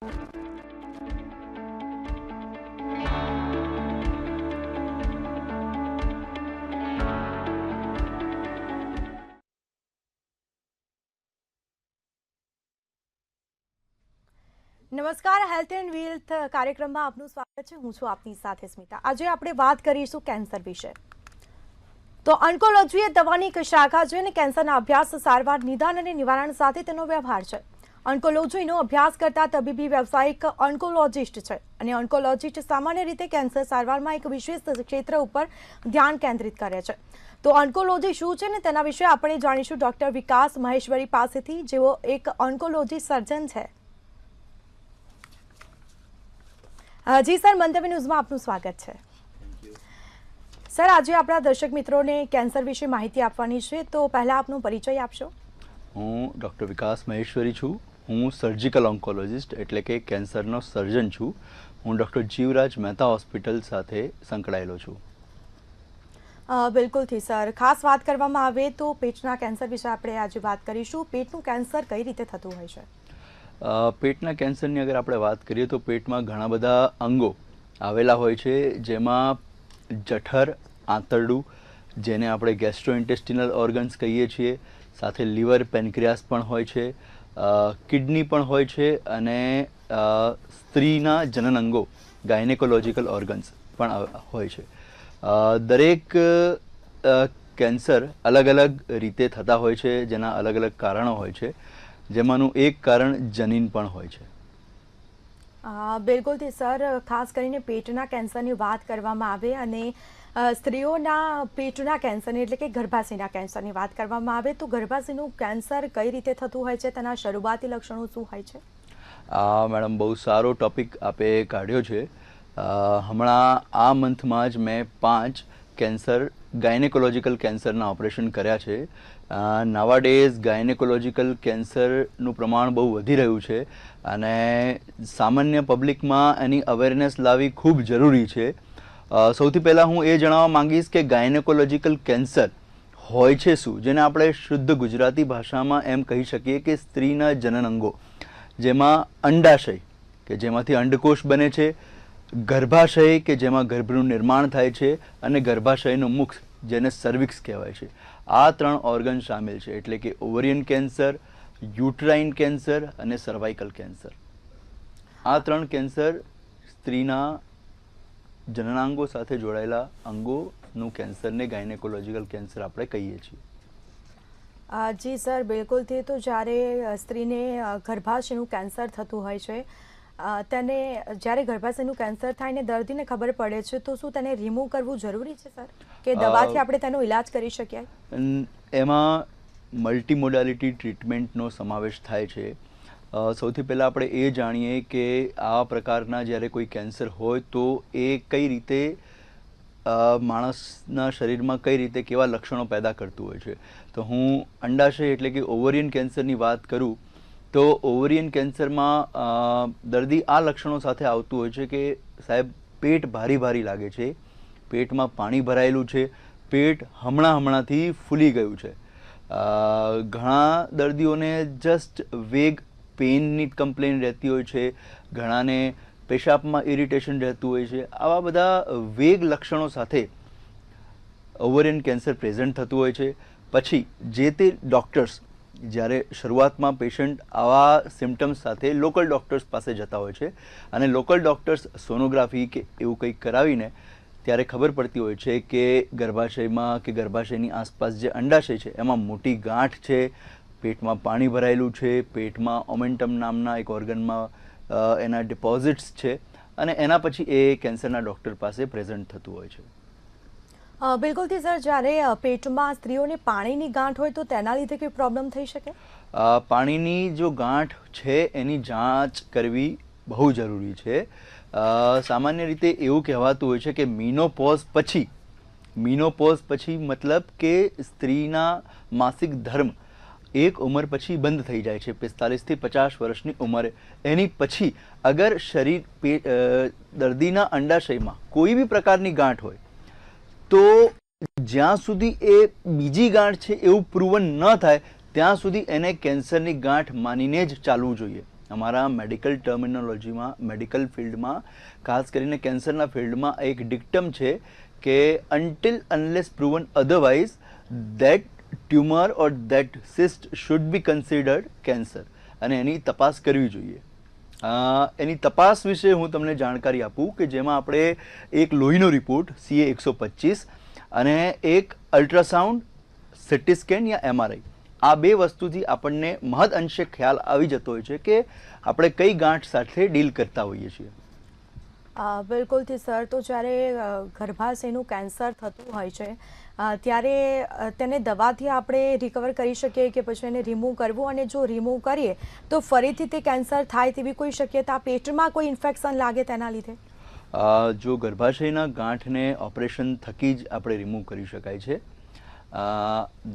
નમસ્કાર, health and wealth કાર્યક્રમમાં આપનું સ્વાગત છે। હું છું આપની સાથે સ્મિતા। આજે આપણે વાત કરીશું કેન્સર વિશે। તો ઓન્કોલોજી એ દવાની એક શાખા છે અને કેન્સરના અભ્યાસ, સારવાર, નિદાન અને નિવારણ સાથે તેનો વ્યવહાર છે। ઓન્કોલોજીનો અભ્યાસ કરતા તબીબી વ્યવસાયિક ઓન્કોલોજિસ્ટ છે અને ઓન્કોલોજિસ્ટ સામાન્ય રીતે કેન્સર સારવારમાં એક વિશેષ ક્ષેત્ર ઉપર ધ્યાન કેન્દ્રિત કરે છે। તો ઓન્કોલોજી શું છે ને તેના વિશે આપણે જાણીશું ડોક્ટર વિકાસ મહેશ્વરી પાસેથી, જેઓ એક ઓન્કોલોજી સર્જન છે। જી સર, મંતવ્ય ન્યૂઝમાં આપનું સ્વાગત છે। સર, આજે આપણા દર્શક મિત્રોને કેન્સર વિશે માહિતી આપવાની છે, તો પહેલા આપનો પરિચય આપશો। હું ડૉક્ટર વિકાસ મહેશ્વરી છું। હું સર્જિકલ ઓન્કોલોજિસ્ટ એટલે કે કેન્સરનો સર્જન છું। હું ડૉક્ટર જીવરાજ મહેતા હોસ્પિટલ સાથે સંકળાયેલો છું। બિલકુલથી સર, ખાસ વાત કરવામાં આવે તો પેટના કેન્સર વિશે આપણે આજે વાત કરીશું। પેટનું કેન્સર કઈ રીતે થતું હોય છે? પેટના કેન્સરની અગર આપણે વાત કરીએ તો પેટમાં ઘણા બધા અંગો આવેલા હોય છે, જેમાં જઠર, આંતરડું, જેને આપણે ગેસ્ટ્રોઇન્ટેસ્ટિનલ ઓર્ગન્સ કહીએ છીએ, સાથે લીવર, પેન્ક્રિયાસ પણ હોય છે, કિડની પણ હોય છે અને સ્ત્રીના જનન અંગો ગાયનેકોલોજીકલ ઓર્ગન્સ પણ હોય છે। દરેક કેન્સર અલગ અલગ રીતે થતા હોય છે, જેના અલગ અલગ કારણો હોય છે, જેમાંનું એક કારણ જનીન પણ હોય છે। બિલકુલથી સર, ખાસ કરીને પેટના કેન્સરની વાત કરવામાં આવે અને સ્ત્રીઓના પેટના કેન્સરની એટલે કે ગર્ભાશયના કેન્સરની વાત કરવામાં આવે તો ગર્ભાશયનું કેન્સર કઈ રીતે થતું હોય છે, તેના શરૂઆતી લક્ષણો શું હોય છે? મેડમ, બહુ સારો ટોપિક આપે કાઢ્યો છે। હમણાં આ મંથમાં જ મેં 5 કેન્સર ગાયનેકોલોજીકલ કેન્સરના ઓપરેશન કર્યા છે। નાવાડેઝ ગાયનેકોલોજીકલ કેન્સરનું પ્રમાણ બહુ વધી રહ્યું છે અને સામાન્ય પબ્લિકમાં એની અવેરનેસ લાવવી ખૂબ જરૂરી છે। સૌથી પહેલાં હું એ જણાવવા માંગીશ કે ગાયનેકોલોજીકલ કેન્સર હોય છે શું, જેને આપણે શુદ્ધ ગુજરાતી ભાષામાં એમ કહી શકીએ કે સ્ત્રીના જનન અંગો, જેમાં અંડાશય કે જેમાંથી અંડકોષ બને છે, ગર્ભાશય કે જેમાં ગર્ભનું નિર્માણ થાય છે અને ગર્ભાશયનું મુખ જેને સર્વિક્સ કહેવાય છે, આ 3 ઓર્ગન શામેલ છે। એટલે કે ઓવરિયન કેન્સર, યુટ્રાઇન કેન્સર અને સર્વાઇકલ કેન્સર। આ 3 કેન્સર સ્ત્રીના જનનાંગો સાથે જોડાયેલા અંગોનું કેન્સરને ગાયનેકોલોજીકલ કેન્સર આપણે કહીએ છીએ। જી સર, બિલકુલથી। તો જ્યારે સ્ત્રીને ગર્ભાશયનું કેન્સર થતું હોય છે, તેને જ્યારે ગર્ભાશયનું કેન્સર થાય ને દર્દીને ખબર પડે છે, તો શું તેને રિમૂવ કરવું જરૂરી છે સર, કે દવાથી આપણે તેનો ઇલાજ કરી શકીએ? એમાં મલ્ટીમોડાલિટી ટ્રીટમેન્ટનો સમાવેશ થાય છે। સૌથી પહેલાં આપણે એ જાણીએ કે આ પ્રકારના જ્યારે કોઈ કેન્સર હોય તો એ કઈ રીતે માણસના શરીરમાં કઈ રીતે કેવા લક્ષણો પેદા કરતું હોય છે। તો હું અંડાશય એટલે કે ઓવરિયન કેન્સરની વાત કરું તો ઓવરિયન કેન્સરમાં દર્દી આ લક્ષણો સાથે આવતું હોય છે કે સાહેબ, પેટ ભારી ભારી લાગે છે, પેટમાં પાણી ભરાયેલું છે, પેટ હમણાંથી ફૂલી ગયું છે। ઘણા દર્દીઓને જસ્ટ વેગ પેઇનની કમ્પ્લેન રહેતી હોય છે, ઘણાને પેશાબમાં ઇરિટેશન રહેતું હોય છે। આવા બધા વેગ લક્ષણો સાથે ઓવરિયન કેન્સર પ્રેઝન્ટ થતું હોય છે। પછી જે તે ડૉક્ટર્સ જ્યારે શરૂઆતમાં પેશન્ટ આવા સિમ્ટમ્સ સાથે લોકલ ડૉક્ટર્સ પાસે જતા હોય છે અને લોકલ ડૉક્ટર્સ સોનોગ્રાફી કે એવું કંઈક કરાવીને ત્યારે ખબર પડતી હોય છે કે ગર્ભાશયમાં કે ગર્ભાશયની આસપાસ જે અંડાશય છે એમાં મોટી ગાંઠ છે, પેટમાં પાણી ભરાયેલું છે, પેટમાં ઓમેન્ટમ નામના એક ઓર્ગનમાં એના ડિપોઝિટ્સ છે અને એના પછી એ કેન્સરના ડૉક્ટર પાસે પ્રેઝન્ટ થતું હોય છે। બિલકુલથી સર, જ્યારે પેટમાં સ્ત્રીઓને પાણીની ગાંઠ હોય તો તેના લીધે કોઈ પ્રોબ્લેમ થઈ શકે? પાણીની જો ગાંઠ છે એની જાંચ કરવી બહુ જરૂરી છે। સામાન્ય રીતે એવું કહેવાતું હોય છે કે મિનોપોઝ પછી મતલબ કે સ્ત્રીના માસિક ધર્મ એક ઉંમર પછી બંધ થઈ જાય છે, 45 થી 50 વર્ષની ઉંમરે। એની પછી અગર દર્દીના અંડાશયમાં કોઈ બી પ્રકારની ગાંઠ હોય તો જ્યાં સુધી એ બીજી ગાંઠ છે એવું પ્રૂવન ન થાય ત્યાં સુધી એને કેન્સરની ગાંઠ માનીને જ ચાલવું જોઈએ। અમારા મેડિકલ ટર્મિનોલોજીમાં, મેડિકલ ફિલ્ડમાં, ખાસ કરીને કેન્સરના ફિલ્ડમાં એક ડિક્ટમ છે કે until unless proven otherwise that tumor or that cyst should be considered cancer અને એની તપાસ કરવી જોઈએ. એની તપાસ વિશે હું તમને જાણકારી આપું કે જેમાં આપણે એક લોહીનો રિપોર્ટ CA-125 અને એક અલ્ટ્રાસાઉન્ડ, સિટી સ્કેન યા MRI, આ બે વસ્તુથી આપણને મહદ અંશે ખ્યાલ આવી જતો હોય છે કે આપણે કઈ ગાંઠ સાથે ડીલ કરતા હોઈએ છીએ. બિલકુલથી સર. તો જ્યારે ગર્ભાશયનું કેન્સર થતું હોય છે ત્યારે તેને દવાથી આપણે રિકવર કરી શકીએ કે પછી એને રિમૂવ કરવું, અને જો રિમૂવ કરીએ તો ફરીથી તે કેન્સર થાય તેવી કોઈ શક્યતા, પેટમાં કોઈ ઇન્ફેક્શન લાગે તેના લીધે? જો ગર્ભાશયના ગાંઠને ઓપરેશન થકી જ આપણે રિમૂવ કરી શકાય છે.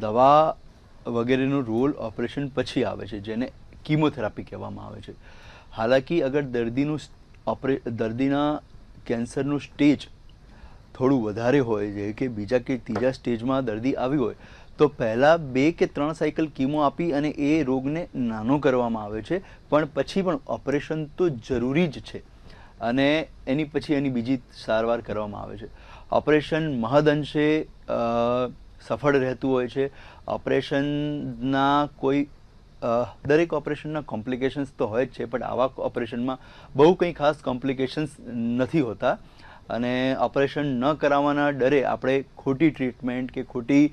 દવા વગેરેનો રોલ ઓપરેશન પછી આવે છે, જેને કીમોથેરાપી કહેવામાં આવે છે. હાલાકી અગર દર્દીના કેન્સરનું સ્ટેજ થોડું વધારે હોય છે કે બીજા કે ત્રીજા સ્ટેજમાં દર્દી આવી હોય તો પહેલાં 2 કે 3 સાયકલ કીમો આપી અને એ રોગને નાનો કરવામાં આવે છે, પણ પછી પણ ઓપરેશન તો જરૂરી જ છે અને એની પછી એની બીજી સારવાર કરવામાં આવે છે. ઓપરેશન મહદઅંશે સફળ રહેતું હોય છે. ઓપરેશનના કોઈ દરેક ઓપરેશનના કોમ્પ્લિકેશન્સ તો હોય જ છે, પણ આવા ઓપરેશનમાં બહુ કંઈ ખાસ કોમ્પ્લિકેશન્સ નથી હોતા અને ઓપરેશન ન કરાવવાના ડરે આપણે ખોટી ટ્રીટમેન્ટ કે ખોટી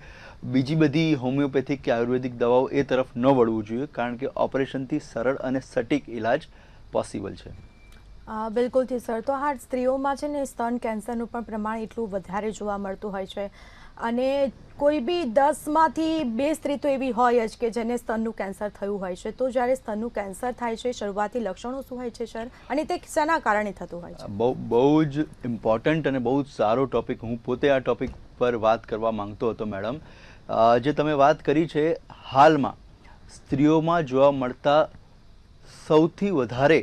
બીજી બધી હોમિયોપેથિક કે આયુર્વેદિક દવાઓ એ તરફ ન વળવું જોઈએ, કારણ કે ઓપરેશનથી સરળ અને સટીક ઇલાજ પોસિબલ છે. બિલકુલથી સર. તો હા, સ્ત્રીઓમાં છે ને સ્તન કેન્સરનું પણ પ્રમાણ એટલું વધારે જોવા મળતું હોય છે અને કોઈ બી 10માંથી 2 સ્ત્રી તો એવી હોય જ કે જેને સ્તનનું કેન્સર થયું હોય છે. તો જ્યારે સ્તનનું કેન્સર થાય છે, શરૂઆતી લક્ષણો શું હોય છે સર, અને તે શેના કારણે થતું હોય છે? બહુ જ ઇમ્પોર્ટન્ટ અને બહુ જ સારો ટોપિક. હું પોતે આ ટોપિક પર વાત કરવા માંગતો હતો મેડમ. જે તમે વાત કરી છે, હાલમાં સ્ત્રીઓમાં જોવા મળતા સૌથી વધારે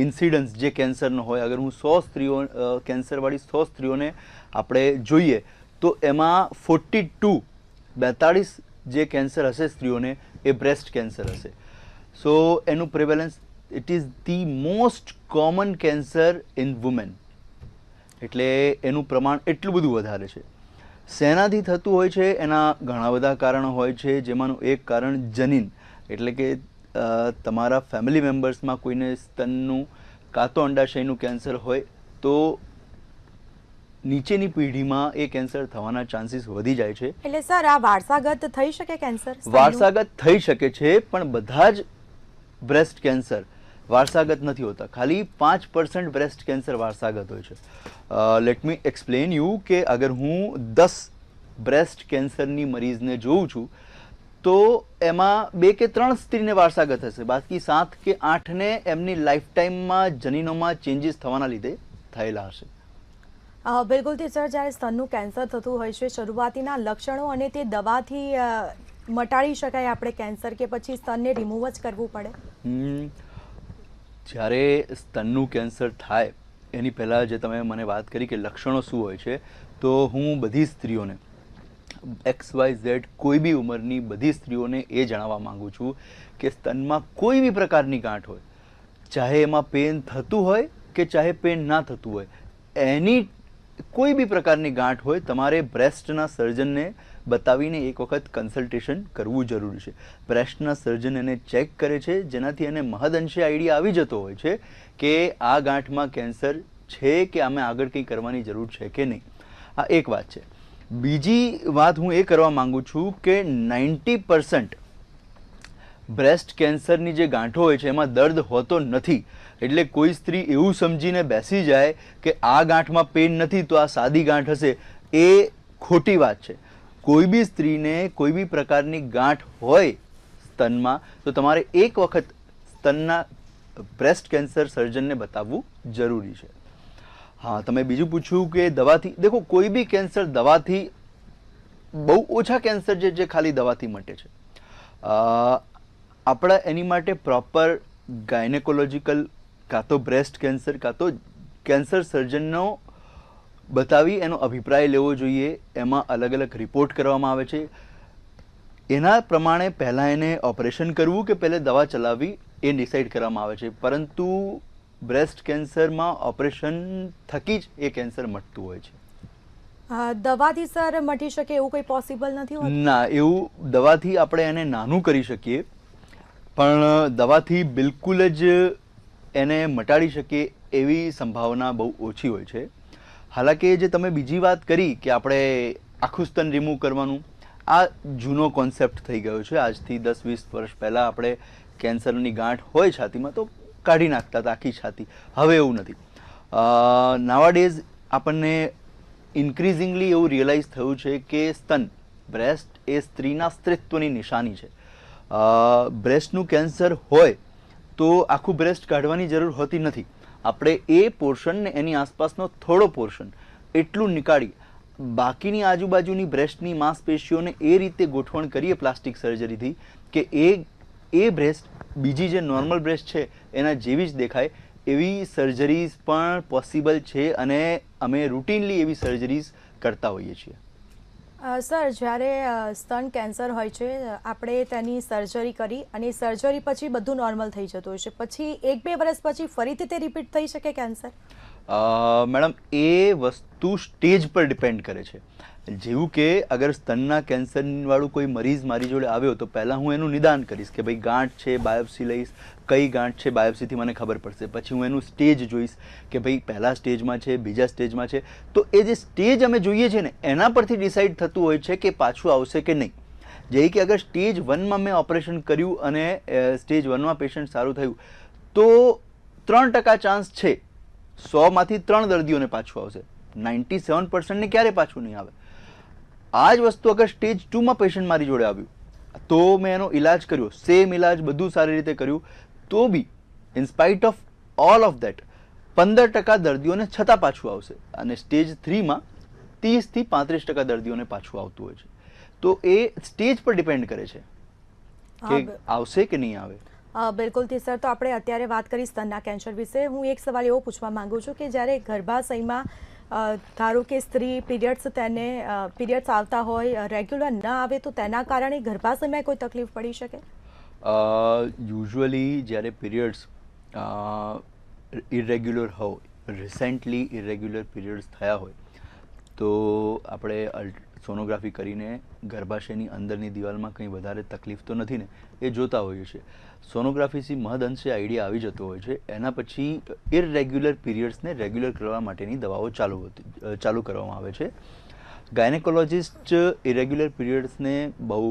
ઇન્સિડન્સ જે કેન્સરનો હોય, અગર હું 100 સ્ત્રીઓ કેન્સરવાળી 100 સ્ત્રીઓને આપણે જોઈએ તો એમાં 42 જે કેન્સર હશે સ્ત્રીઓને એ બ્રેસ્ટ કેન્સર હશે. સો એનું prevalence, it is the most common cancer in women, એટલે એનું પ્રમાણ એટલું બધું વધારે છે. શેનાથી થતું હોય છે? એના ઘણા બધા કારણો હોય છે, જેમાંનું એક કારણ જનીન, એટલે કે તમારા ફેમિલી મેમ્બર્સમાં કોઈને સ્તનનું કાં તો અંડાશયનું કેન્સર હોય તો નીચેની પેઢીમાં એ કેન્સર થવાના ચાન્સીસ વધી જાય છે. એટલે સર, આ વારસાગત થઈ શકે કેન્સર? વારસાગત થઈ શકે છે, પણ બધા જ બ્રેસ્ટ કેન્સર વારસાગત નથી હોતા. ખાલી 5% બ્રેસ્ટ કેન્સર વારસાગત હોય છે. લેટ મી એક્સપ્લેન યુ કે અગર હું 10 બ્રેસ્ટ કેન્સરની મરીઝને જોઉં છું તો એમાં 2 કે 3 સ્ત્રીને વારસાગત હશે, બાકી 7 કે 8ને એમની લાઈફ ટાઈમમાં જનીનોમાં ચેન્જીસ થવાના લીધે થયેલા હશે. બિલકુલથી સર. જ્યારે સ્તનનું કેન્સર થતું હોય છે, શરૂઆતીના લક્ષણો અને તે દવાથી મટાડી શકાય આપણે કેન્સર, કે પછી સ્તનને રિમૂવ જ કરવું પડે? જ્યારે સ્તનનું કેન્સર થાય એની પહેલાં જે તમે મને વાત કરી કે લક્ષણો શું હોય છે, તો હું બધી સ્ત્રીઓને XYZ કોઈ બી ઉંમરની બધી સ્ત્રીઓને એ જણાવવા માંગુ છું કે સ્તનમાં કોઈ બી પ્રકારની ગાંઠ હોય, ચાહે એમાં પેન થતું હોય કે ચાહે પેન ના થતું હોય, એની કોઈ બી પ્રકારની ગાંઠ હોય, તમારે બ્રેસ્ટના સર્જનને બતાવીને એક વખત કન્સલ્ટેશન કરવું જરૂરી છે. બ્રેસ્ટના સર્જન એને ચેક કરે છે, જેનાથી એને મહદઅંશે આઈડિયા આવી જતો હોય છે કે આ ગાંઠમાં કેન્સર છે કે આમે આગળ કંઈ કરવાની જરૂર છે કે નહીં. આ એક વાત છે. બીજી વાત હું એ કરવા માંગુ છું કે 90% બ્રેસ્ટ કેન્સરની જે ગાંઠો હોય છે એમાં દર્દ હોતો નથી. એટલે કોઈ સ્ત્રી એવું સમજીને બેસી જાય કે આ ગાંઠમાં પેન નથી તો આ સાદી ગાંઠ હશે, એ ખોટી વાત છે. કોઈ બી સ્ત્રીને કોઈ બી પ્રકારની ગાંઠ હોય સ્તનમાં તો તમારે એક વખત સ્તનના બ્રેસ્ટ કેન્સર સર્જનને બતાવવું જરૂરી છે. હા, તમે બીજું પૂછ્યું કે દવાથી, દેખો કોઈ બી કેન્સર દવાથી, બહુ ઓછા કેન્સર જે ખાલી દવાથી મટે છે. આપણા એની માટે પ્રોપર ગાયનેકોલોજીકલ કાં તો બ્રેસ્ટ કેન્સર કાં તો કેન્સર સર્જનનો બતાવી એનો અભિપ્રાય લેવો જોઈએ. એમાં અલગ અલગ રિપોર્ટ કરવામાં આવે છે. એના પ્રમાણે પહેલાં એને ઓપરેશન કરવું કે પહેલે દવા ચલાવવી એ ડિસાઇડ કરવામાં આવે છે, પરંતુ બ્રેસ્ટ કેન્સરમાં ઓપરેશન થકી જ એ કેન્સર મટતું હોય છે. દવાથી સર મટી શકે એવું કોઈ પોસિબલ નથી હોતું? ના, એવું દવાથી આપણે એને નાનું કરી શકીએ, પણ દવાથી બિલકુલ જ એને મટાડી શકીએ એવી સંભાવના બહુ ઓછી હોય છે. હાલાકી જે તમે બીજી વાત કરી કે આપણે આખું સ્તન રિમૂવ કરવાનું, આ જૂનો કોન્સેપ્ટ થઈ ગયો છે. આજથી 10-20 વર્ષ પહેલાં આપણે કેન્સરની ગાંઠ હોય છાતીમાં તો કાઢી નાખતા હતા આખી છાતી. હવે એવું નથી. નાવાડેઝ આપણને ઇન્ક્રીઝિંગલી એવું રિયલાઇઝ થયું છે કે સ્તન, બ્રેસ્ટ એ સ્ત્રીના સ્ત્રીત્વની નિશાની છે. બ્રેસ્ટનું કેન્સર હોય તો આખું બ્રેસ્ટ કાઢવાની જરૂર હોતી નથી. આપણે એ પોર્શન ને એની આસપાસનો થોડો પોર્શન એટલું નીકાળી બાકીની આજુબાજુની બ્રેસ્ટની માંસપેશીઓને એ રીતે ગોઠવણ કરીએ પ્લાસ્ટિક સર્જરીથી કે એ બ્રેસ્ટ બીજી જે નોર્મલ બ્રેસ્ટ છે એના જેવી જ દેખાય. એવી સર્જરીઝ પણ પોસિબલ છે અને અમે રૂટીનલી એવી સર્જરીઝ કરતા હોઈએ છીએ. સર, જ્યારે સ્તન કેન્સર હોય છે આપણે તેની સર્જરી કરી અને સર્જરી પછી બધું નોર્મલ થઈ જતું હોય છે, પછી 1-2 વર્ષ પછી ફરીથી તે રિપીટ થઈ શકે કેન્સર? મેડમ, એ વસ્તુ સ્ટેજ પર ડિપેન્ડ કરે છે. જેવું કે અગર સ્તનના કેન્સરવાળું કોઈ મરીઝ મારી જોડે આવ્યો તો પહેલાં હું એનું નિદાન કરીશ કે ભાઈ ગાંઠ છે, બાયોપ્સી લઈશ, કઈ ગાંઠ છે બાયોપ્સીથી મને ખબર પડશે. પછી હું એનું સ્ટેજ જોઈશ કે ભાઈ પહેલા સ્ટેજમાં છે, બીજા સ્ટેજમાં છે. તો એ જે સ્ટેજ અમે જોઈએ છીએ ને એના પરથી ડિસાઇડ થતું હોય છે કે પાછું આવશે કે નહીં. જેવી કે અગર સ્ટેજ 1માં મેં ઓપરેશન કર્યું અને સ્ટેજ 1માં પેશન્ટ સારું થયું તો 3% ચાન્સ છે, 100માંથી 3 દર્દીઓને પાછું આવશે. 97%ને ક્યારે પાછું નહીં આવે. આ જ વસ્તુ અગર સ્ટેજ 2માં પેશન્ટ મારી જોડે આવ્યું તો મેં એનો ઇલાજ કર્યો, સેમ ઇલાજ બધું સારી રીતે કર્યું, તો બી in spite of all of that 15% દર્દીઓને છતાં પાછું આવશે અને સ્ટેજ 3માં 30-35% દર્દીઓને પાછું આવતું હોય છે. તો એ સ્ટેજ પર ડિપેન્ડ કરે છે કે આવશે કે નહીં આવે. બિલકુલથી સર. તો આપણે અત્યારે વાત કરી સ્તનના કેન્સર વિશે. હું એક સવાલ એવો પૂછવા માંગુ છું કે જ્યારે ગર્ભાશયમાં ધારો કે સ્ત્રી પીરિયડ્સ આવતા હોય, રેગ્યુલર ન આવે તો તેના કારણે ગર્ભાશયમાં કોઈ તકલીફ પડી શકે? યુઝ્યુઅલી જ્યારે પીરિયડ્સ ઇરેગ્યુલર હોય, રિસેન્ટલી ઇરેગ્યુલર પીરિયડ્સ થયા હોય તો આપણે સોનોગ્રાફી કરીને ગર્ભાશયની અંદરની દિવાલમાં કંઈ વધારે તકલીફ તો નથી ને એ જોતા હોઈએ છીએ. સોનોગ્રાફીથી મહદઅંશે આઈડિયા આવી જતો હોય છે. એના પછી ઇરેગ્યુલર પીરિયડ્સને રેગ્યુલર કરવા માટેની દવાઓ ચાલુ કરવામાં આવે છે. ગાયનેકોલોજિસ્ટ ઇરેગ્યુલર પીરિયડ્સને બહુ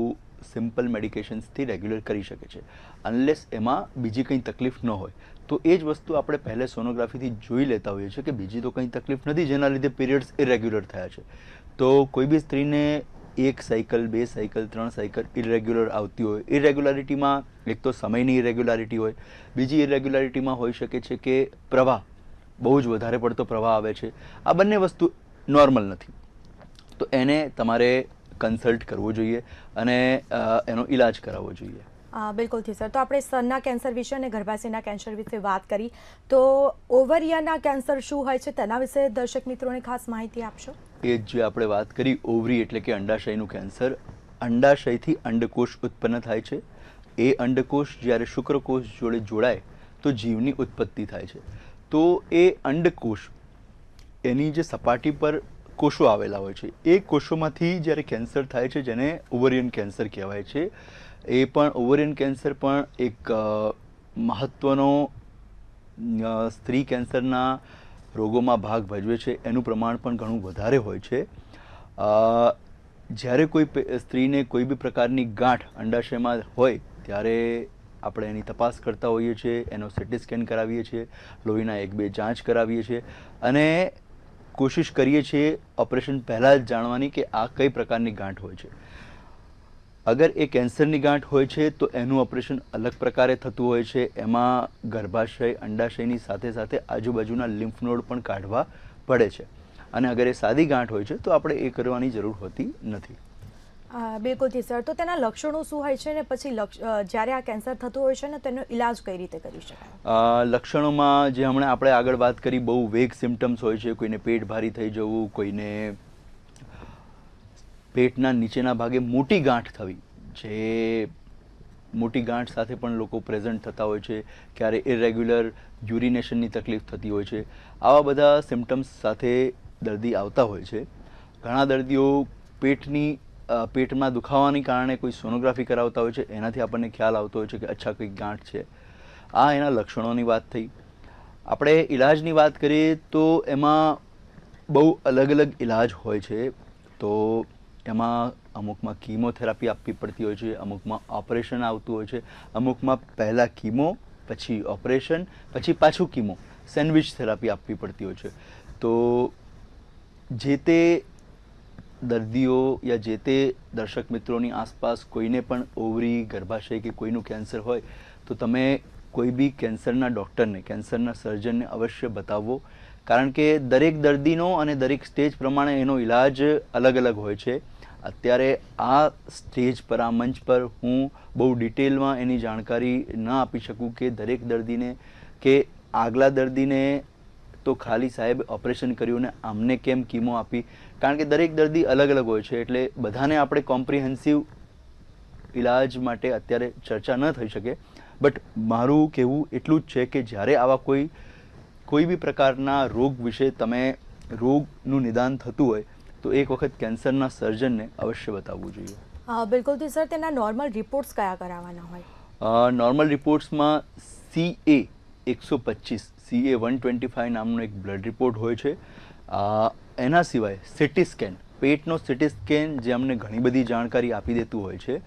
સિમ્પલ મેડિકેશન્સથી રેગ્યુલર કરી શકે છે અનલેસ એમાં બીજી કંઈ તકલીફ ન હોય. તો એ જ વસ્તુ આપણે પહેલે સોનોગ્રાફીથી જોઈ લેતા હોઈએ છીએ કે બીજી તો કંઈ તકલીફ નથી જેના લીધે પીરિયડ્સ ઇરેગ્યુલર થયા છે. તો કોઈ બી સ્ત્રીને 1 સાયકલ, 2 સાયકલ, 3 સાયકલ ઇરેગ્યુલર આવતી હોય, ઇરેગ્યુલારિટીમાં એક તો સમયની ઇરેગ્યુલારિટી હોય, બીજી ઇરેગ્યુલારિટીમાં હોઈ શકે છે કે પ્રવાહ, બહુ જ વધારે પડતો પ્રવાહ આવે છે. આ બંને વસ્તુ નોર્મલ નથી. તો એને તમારે કન્સલ્ટ કરવો જોઈએ અને એનો ઇલાજ કરાવવો જોઈએ. બિલકુલથી સર. તો આપણે સ્તનના કેન્સર વિશે અને ગર્ભાશયના કેન્સર વિશે વાત કરી, તો ઓવરિયાના કેન્સર શું હોય છે તેના વિશે દર્શક મિત્રોને ખાસ માહિતી આપશો? એ જે આપણે વાત કરી ઓવરી એટલે કે અંડાશયનું કેન્સર, અંડાશયથી અંડકોષ ઉત્પન્ન થાય છે. એ અંડકોષ જ્યારે શુક્રકોષ જોડે જોડાય તો જીવની ઉત્પત્તિ થાય છે. તો એ અંડકોષ એની જે સપાટી પર કોષો આવેલા હોય છે એ કોષોમાંથી જ્યારે કેન્સર થાય છે જેને ઓવરિયન કેન્સર કહેવાય છે. એ પણ ઓવરિયન કેન્સર પણ એક મહત્ત્વનો સ્ત્રી કેન્સરના રોગોમાં ભાગ ભજવે છે. એનું પ્રમાણ પણ ઘણું વધારે હોય છે. જ્યારે કોઈ સ્ત્રીને કોઈ બી પ્રકારની ગાંઠ અંડાશયમાં હોય ત્યારે આપણે એની તપાસ કરતા હોઈએ છીએ, એનો સીટી સ્કેન કરાવીએ છીએ, લોહીના 1-2 જાંચ કરાવીએ છીએ અને કોશિશ કરીએ છીએ ઓપરેશન પહેલાં જ જાણવાની કે આ કઈ પ્રકારની ગાંઠ હોય છે. અગર એ કેન્સરની ગાંઠ હોય છે તો એનું ઓપરેશન અલગ પ્રકારે થતું હોય છે. એમાં ગર્ભાશય, અંડાશયની સાથે સાથે આજુબાજુના લિમ્ફ નોડ પણ કાઢવા પડે છે અને અગર એ સાદી ગાંઠ હોય છે તો આપણે એ કરવાની જરૂર હોતી નથી. બિલકુલથી સર. તો તેના લક્ષણો શું હોય છે ને પછી જ્યારે આ કેન્સર થતું હોય છે ને તેનો ઇલાજ કઈ રીતે કરી શકાય? લક્ષણોમાં જે હમણાં આપણે આગળ વાત કરી બહુ વેગ સિમ્ટમ્સ હોય છે. કોઈને પેટ ભારી થઈ જવું, કોઈને પેટના નીચેના ભાગે મોટી ગાંઠ થવી જે મોટી ગાંઠ સાથે પણ લોકો પ્રેઝન્ટ થતા હોય છે, ક્યારે ઇરેગ્યુલર યુરિનેશનની તકલીફ થતી હોય છે. આવા બધા સિમ્ટમ્સ સાથે દર્દી આવતા હોય છે. ઘણા દર્દીઓ પેટમાં દુખાવાને કારણે કોઈ સોનોગ્રાફી કરાવતા હોય છે, એનાથી આપણને ખ્યાલ આવતો હોય છે કે અચ્છા કંઈક ગાંઠ છે. આ એના લક્ષણોની વાત થઈ. આપણે ઈલાજની વાત કરીએ તો એમાં બહુ અલગ અલગ ઈલાજ હોય છે. તો એમાં અમુકમાં કીમોથેરાપી આપવી પડતી હોય છે, અમુકમાં ઓપરેશન આવતું હોય છે, અમુકમાં પહેલાં કીમો, પછી ઓપરેશન, પછી પાછું કીમો, સેન્ડવિચ થેરાપી આપવી પડતી હોય છે. તો જે તે દર્દીઓ યા જે તે દર્શક મિત્રોની આસપાસ કોઈને પણ ઓવરી, ગર્ભાશય કે કોઈનું કેન્સર હોય તો તમે કોઈ બી કેન્સરના ડૉક્ટરને, કેન્સરના સર્જનને અવશ્ય બતાવવો. કારણ કે દરેક દર્દીનો અને દરેક સ્ટેજ પ્રમાણે એનો ઈલાજ અલગ અલગ હોય છે. અત્યારે આ સ્ટેજ પર, આ મંચ પર હું બહુ ડિટેલમાં એની જાણકારી ન આપી શકું કે દરેક દર્દીને, કે આગલા દર્દીને તો ખાલી સાહેબ ઓપરેશન કર્યું ને આમને કેમ કીમો આપી. કારણ કે દરેક દર્દી અલગ અલગ હોય છે, એટલે બધાને આપણે કોમ્પ્રિહેન્સિવ ઈલાજ માટે અત્યારે ચર્ચા ન થઈ શકે. બટ મારું કહેવું એટલું જ છે કે જ્યારે આવા કોઈ બી પ્રકારના રોગ વિશે રોગનું નિદાન થતું હોય તો એક વખત કેન્સરના સર્જનને અવશ્ય બતાવવું જોઈએ. બિલકુલથી સર, તેના નોર્મલ રિપોર્ટ્સ કયા કરાવવાના હોય? નોર્મલ રિપોર્ટ્સમાં CA 125, CA 125 નામનો એક બ્લડ રિપોર્ટ હોય છે. એના સિવાય સિટી સ્કેન, પેટનો સિટી સ્કેન જે અમને ઘણી બધી જાણકારી આપી દેતું હોય છે.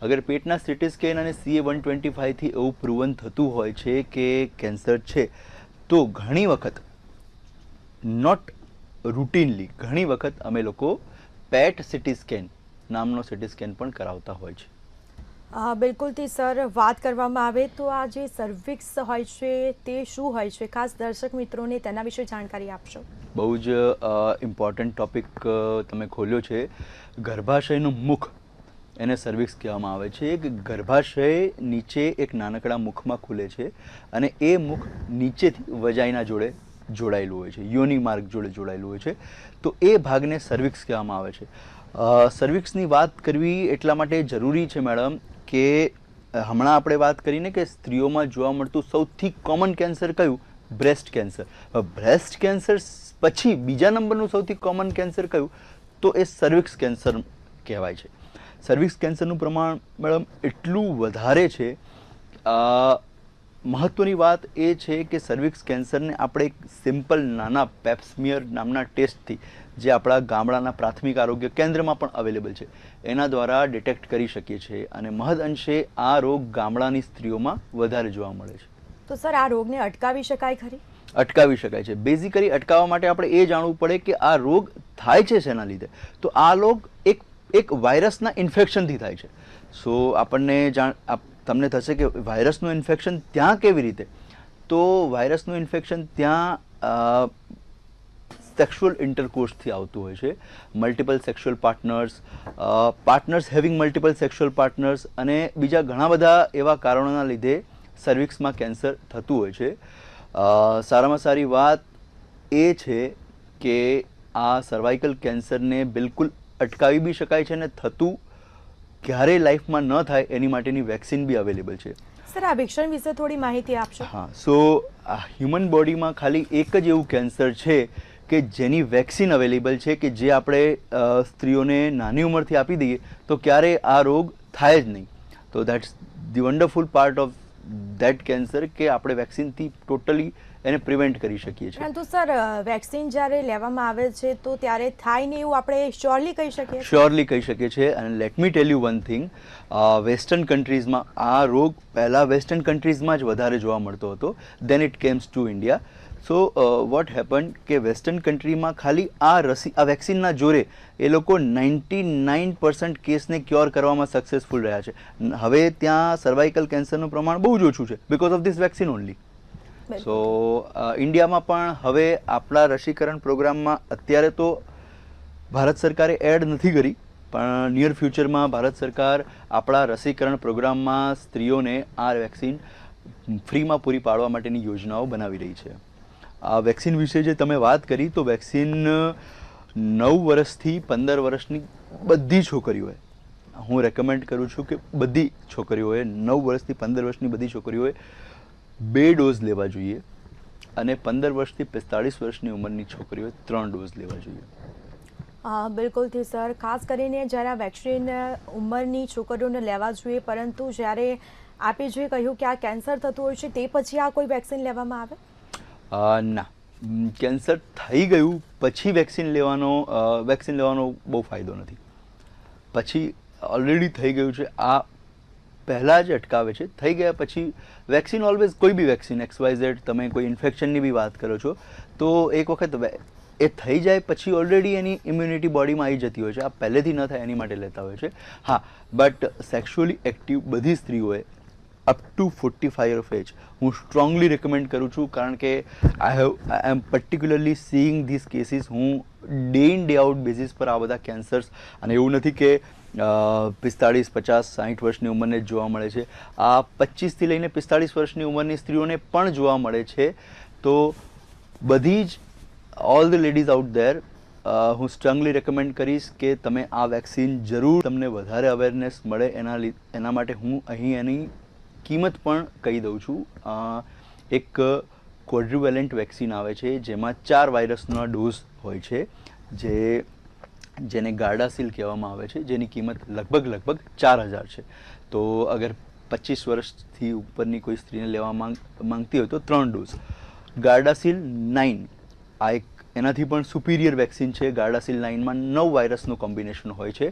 અગર પેટના સિટી સ્કેન અને CA 125થી એવું પ્રૂવન થતું હોય છે કે કેન્સર છે, તો ઘણી વખત, નોટ રૂટીનલી, ઘણી વખત અમે લોકો પેટ સિટી સ્કેન નામનો સિટી સ્કેન પણ કરાવતા હોય છે. બિલકુલથી સર, વાત કરવામાં આવે તો આ જે સર્વિક્સ હોય છે તે શું હોય છે? ખાસ દર્શક મિત્રોને તેના વિશે જાણકારી આપશો. બહુ જ ઇમ્પોર્ટન્ટ ટોપિક તમે ખોલ્યો છે. ગર્ભાશયનું મુખ, એને સર્વિક્સ કહેવામાં આવે છે. એક ગર્ભાશય નીચે એક નાનકડા મુખમાં ખુલે છે અને એ મુખ નીચેથી વજાઈના જોડે જોડાયેલું હોય છે, યોની માર્ગ જોડે જોડાયેલું હોય છે. તો એ ભાગને સર્વિક્સ કહેવામાં આવે છે. સર્વિક્સની વાત કરવી એટલા માટે જરૂરી છે મેડમ કે હમણાં આપણે વાત કરીને કે સ્ત્રીઓમાં જોવા મળતું સૌથી કોમન કેન્સર કયું? Breast cancer. બ્રેસ્ટ કેન્સર પછી બીજા નંબરનું સૌથી કોમન કેન્સર કયું? તો એ સર્વિક્સ કેન્સર કહેવાય છે. સર્વિક્સ કેન્સરનું પ્રમાણ મેડમ એટલું વધારે છે. મહત્ત્વની વાત એ છે કે સર્વિક્સ કેન્સરને આપણે એક સિમ્પલ નાના પેપ્સમિયર નામના ટેસ્ટથી, જે આપણા ગામડાના પ્રાથમિક આરોગ્ય કેન્દ્રમાં પણ અવેલેબલ છે, એના દ્વારા ડિટેક્ટ કરી શકીએ છીએ. અને મહદઅંશે આ રોગ ગામડાની સ્ત્રીઓમાં વધારે જોવા મળે છે. તો સર, આ રોગને અટકાવી શકાય ખરી? અટકાવી શકાય છે. બેઝિકલી અટકાવવા માટે આપણે એ જાણવું પડે કે આ રોગ થાય છે શેના લીધે. તો આ રોગ એક વાયરસના ઇન્ફેક્શનથી થાય છે. સો આપણને તમને થશે કે વાયરસનું ઇન્ફેક્શન ત્યાં કેવી રીતે? તો વાયરસનું ઇન્ફેક્શન ત્યાં સેક્સ્યુઅલ ઇન્ટરકોર્સથી આવતું હોય છે. Multiple sexual partners having multiple sexual partners અને બીજા ઘણા બધા એવા કારણોના લીધે સર્વિક્સમાં કેન્સર થતું હોય છે. સારામાં સારી વાત એ છે કે આ સર્વાઇકલ કેન્સરને બિલકુલ અટકાવી બી શકાય છે અને થતું ક્યારેય લાઈફમાં ન થાય એની માટેની વેક્સિન બી અવેલેબલ છે. સર, આ વેક્સિન વિશે થોડી માહિતી આપશો. હા, સો હ્યુમન બોડીમાં ખાલી એક જ એવું કેન્સર છે કે જેની વેક્સિન અવેલેબલ છે, કે જે આપણે સ્ત્રીઓને નાની ઉંમરથી આપી દઈએ તો ક્યારેય આ રોગ થાય જ નહીં. તો that's the wonderful part of that cancer કે આપણે વેક્સિનથી ટોટલી એને પ્રિવેન્ટ કરી શકીએ છીએ. પરંતુ સર, વેક્સિન જ્યારે લેવામાં આવે છે તો ત્યારે થાય ને એવું આપણે શ્યોરલી કહી શકીએ? શ્યોરલી કહી શકીએ છીએ. અને let me tell you one thing, western કન્ટ્રીઝમાં આ રોગ પહેલાં વેસ્ટર્ન કન્ટ્રીઝમાં જ વધારે જોવા મળતો હતો. Then it comes to India. So what happen કે વેસ્ટર્ન કન્ટ્રીમાં ખાલી આ વેક્સિનના જોરે એ લોકો 99% કેસને ક્યોર કરવામાં સક્સેસફુલ રહ્યા છે. હવે ત્યાં સર્વાઇકલ કેન્સરનું પ્રમાણ બહુ જ ઓછું છે because of this vaccine only. So ઇન્ડિયામાં પણ હવે આપણા રસીકરણ પ્રોગ્રામમાં અત્યારે તો ભારત સરકારે એડ નથી કરી, પણ નિયર ફ્યુચરમાં ભારત સરકાર આપણા રસીકરણ પ્રોગ્રામમાં સ્ત્રીઓને આ વેક્સિન ફ્રીમાં પૂરી પાડવા માટેની યોજનાઓ બનાવી રહી છે. આ વેક્સિન વિશે જે તમે વાત કરી, તો વેક્સિન 9 વર્ષથી 15 વર્ષની બધી છોકરીઓએ હું રેકમેન્ડ કરું છું કે બધી છોકરીઓએ 9 વર્ષથી 15 વર્ષની બધી છોકરીઓએ 2 ડોઝ લેવા જોઈએ અને 15 વર્ષથી 45 વર્ષની ઉંમરની છોકરીઓએ 3 ડોઝ લેવા જોઈએ. બિલકુલથી સર, ખાસ કરીને જ્યારે આ વેક્સિન ઉંમરની છોકરીઓને લેવા જોઈએ, પરંતુ જ્યારે આપે જે કહ્યું કે આ કેન્સર થતું હોય છે તે પછી આ કોઈ વેક્સિન લેવામાં આવે? ના, કેન્સર થઈ ગયું પછી વેક્સિન લેવાનો બહુ ફાયદો નથી. પછી ઓલરેડી થઈ ગયું છે આ પહેલાં જ અટકાવે છે. થઈ ગયા પછી વેક્સિન ઓલવેઝ, કોઈ બી વેક્સિન XYZ, તમે કોઈ ઇન્ફેક્શનની બી વાત કરો છો તો એક વખત એ થઈ જાય પછી ઓલરેડી એની ઇમ્યુનિટી બોડીમાં આવી જતી હોય છે. આ પહેલેથી ન થાય એની માટે લેતા હોય છે. હા, બટ સેક્સ્યુઅલી એક્ટિવ બધી સ્ત્રીઓએ અપ ટુ 45 ઓફ એજ હું સ્ટ્રોંગલી રેકમેન્ડ કરું છું, કારણ કે આઈ એમ પર્ટિક્યુલરલી સીઈંગ ધીસ કેસીસ. હું day in day out basis પર આ બધા કેન્સર્સ, અને એવું નથી કે 45, 50, 60 વર્ષની ઉંમરને જ જોવા મળે છે, આ 25થી લઈને 45 વર્ષની ઉંમરની સ્ત્રીઓને પણ જોવા મળે છે. તો બધી જ all the ladies out there, હું સ્ટ્રોંગલી રેકમેન્ડ કરીશ કે તમે આ વેક્સિન જરૂર, તમને વધારે અવેરનેસ મળે એના માટે હું અહીં એની કિંમત પણ કહી દઉં છું. એક ક્વોડ્રિવેલેન્ટ વેક્સિન આવે છે જેમાં 4 વાયરસના ડોઝ હોય છે, જેને ગાર્ડાસિલ કહેવામાં આવે છે, જેની કિંમત લગભગ 4000 છે. તો અગર 25 વર્ષથી ઉપરની કોઈ સ્ત્રીને લેવા માંગતી હોય તો 3 ડોઝ. ગાર્ડાસિલ 9 આ એક એનાથી પણ સુપિરિયર વેક્સિન છે. ગાર્ડાસિલ 9માં 9 વાયરસનું કોમ્બિનેશન હોય છે,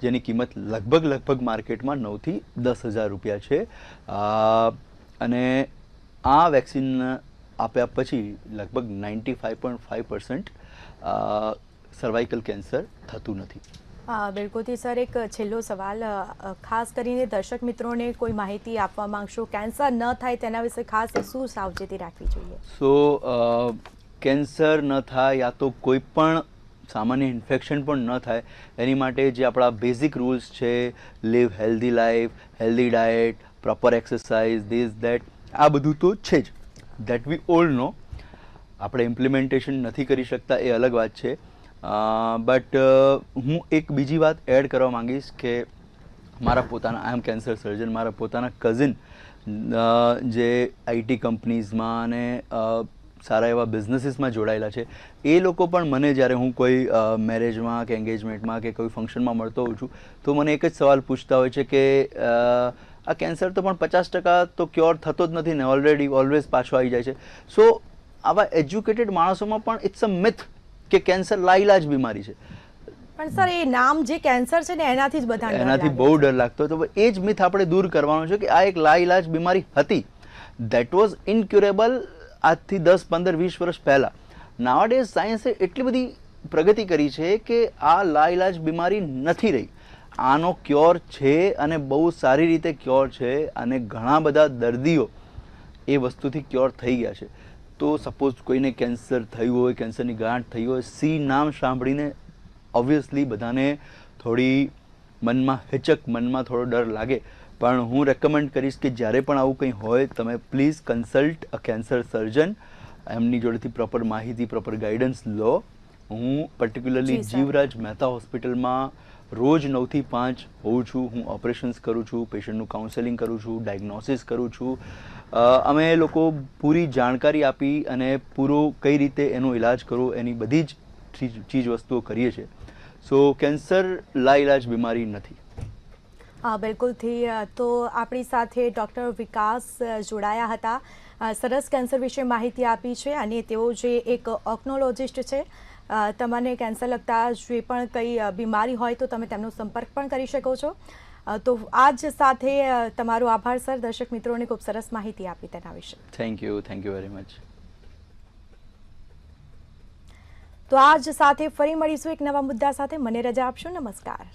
જેની કિંમત લગભગ માર્કેટમાં 9 થી 10,000 રૂપિયા છે. અને આ વેક્સિન આપ્યા પછી લગભગ 95.5% સર્વાઇકલ કેન્સર થતું નથી. બિલકુલથી સર, એક છેલ્લો સવાલ, ખાસ કરીને દર્શક મિત્રોને કોઈ માહિતી આપવા માંગશો? કેન્સર ન થાય તેના વિશે ખાસ શું સાવચેતી રાખવી જોઈએ? સો કેન્સર ન થાય યા તો કોઈ પણ સામાન્ય ઇન્ફેક્શન પણ ન થાય એની માટે જે આપણા બેઝિક રૂલ્સ છે, leave healthy life, healthy diet, proper exercise, this that, આ બધું તો છે જ, દેટ વી ઓલ નો. આપણે ઇમ્પ્લિમેન્ટેશન નથી કરી શકતા એ અલગ વાત છે. બટ હું એક બીજી વાત એડ કરવા માંગીશ કે મારા પોતાના, આઈ એમ કેન્સર સર્જન, મારા પોતાના કઝિન જે IT કંપનીઝમાં અને સારા એવા બિઝનેસીસમાં જોડાયેલા છે, એ લોકો પણ મને જ્યારે હું કોઈ મેરેજમાં કે એન્ગેજમેન્ટમાં કે કોઈ ફંક્શનમાં મળતો હોઉં છું તો મને એક જ સવાલ પૂછતા હોય છે કે આ કેન્સર તો પણ 50% તો ક્યોર થતો જ નથી ને, ઓલવેઝ પાછો આવી જાય છે. સો આવા એજ્યુકેટેડ માણસોમાં પણ ઇટ્સ અ મિથ કે કેન્સર લાઈલાજ બીમારી છે. પણ સર, એ નામ જે કેન્સર છે ને એનાથી જ બધા એનાથી બહુ ડર લાગતો. તો એ જ મિથ આપણે દૂર કરવાનો છે કે આ એક લાઈલાજ બીમારી હતી, ધેટ વોઝ ઇનક્યુરેબલ આજથી 10, 15, 20 વર્ષ પહેલાં. નાવાડેઝ સાયન્સે એટલી બધી પ્રગતિ કરી છે કે આ લાઈલાજ બીમારી નથી રહી. આનો ક્યોર છે અને બહુ સારી રીતે ક્યોર છે, અને ઘણા બધા દર્દીઓ એ વસ્તુથી ક્યોર થઈ ગયા છે. તો સપોઝ કોઈને કેન્સર થયું હોય, કેન્સરની ગાંઠ થઈ હોય, સી નામ સાંભળીને ઓબ્વિયસલી બધાને થોડી મનમાં હિચક, મનમાં થોડો ડર લાગે. પણ હું રેકમેન્ડ કરીશ કે જ્યારે પણ આવું કંઈ હોય તમે પ્લીઝ કન્સલ્ટ અ કેન્સર સર્જન, એમની જોડેથી પ્રોપર માહિતી, પ્રોપર ગાઈડન્સ લો. હું પર્ટિક્યુલરલી જીવરાજ મહેતા હોસ્પિટલમાં રોજ 9 થી 5 હોઉં છું. હું ઓપરેશન્સ કરું છું, પેશન્ટનું કાઉન્સેલિંગ કરું છું, ડાયગ્નોસિસ કરું છું. અમે લોકો પૂરી જાણકારી આપી અને પૂરો કઈ રીતે એનો ઇલાજ કરવો એની બધી જ ચીજ વસ્તુઓ કરીએ છીએ. સો કેન્સર લાઈલાજ બીમારી નથી. બિલકુલથી. તો આપણી સાથે ડૉક્ટર વિકાસ જોડાયા હતા. સરસ કેન્સર વિશે માહિતી આપી છે, અને તેઓ જે એક ઓન્કોલોજિસ્ટ છે. તમને કેન્સર લગતા જે પણ કંઈ બીમારી હોય તો તમે તેમનો સંપર્ક પણ કરી શકો છો. તો આજ સાથે તમારો આભાર સર, દર્શક મિત્રોને ખૂબ સરસ માહિતી આપી તેના વિશે. Thank you very much. તો આજ સાથે ફરી મળીશું એક નવા મુદ્દા સાથે. મને રજા આપશો. નમસ્કાર.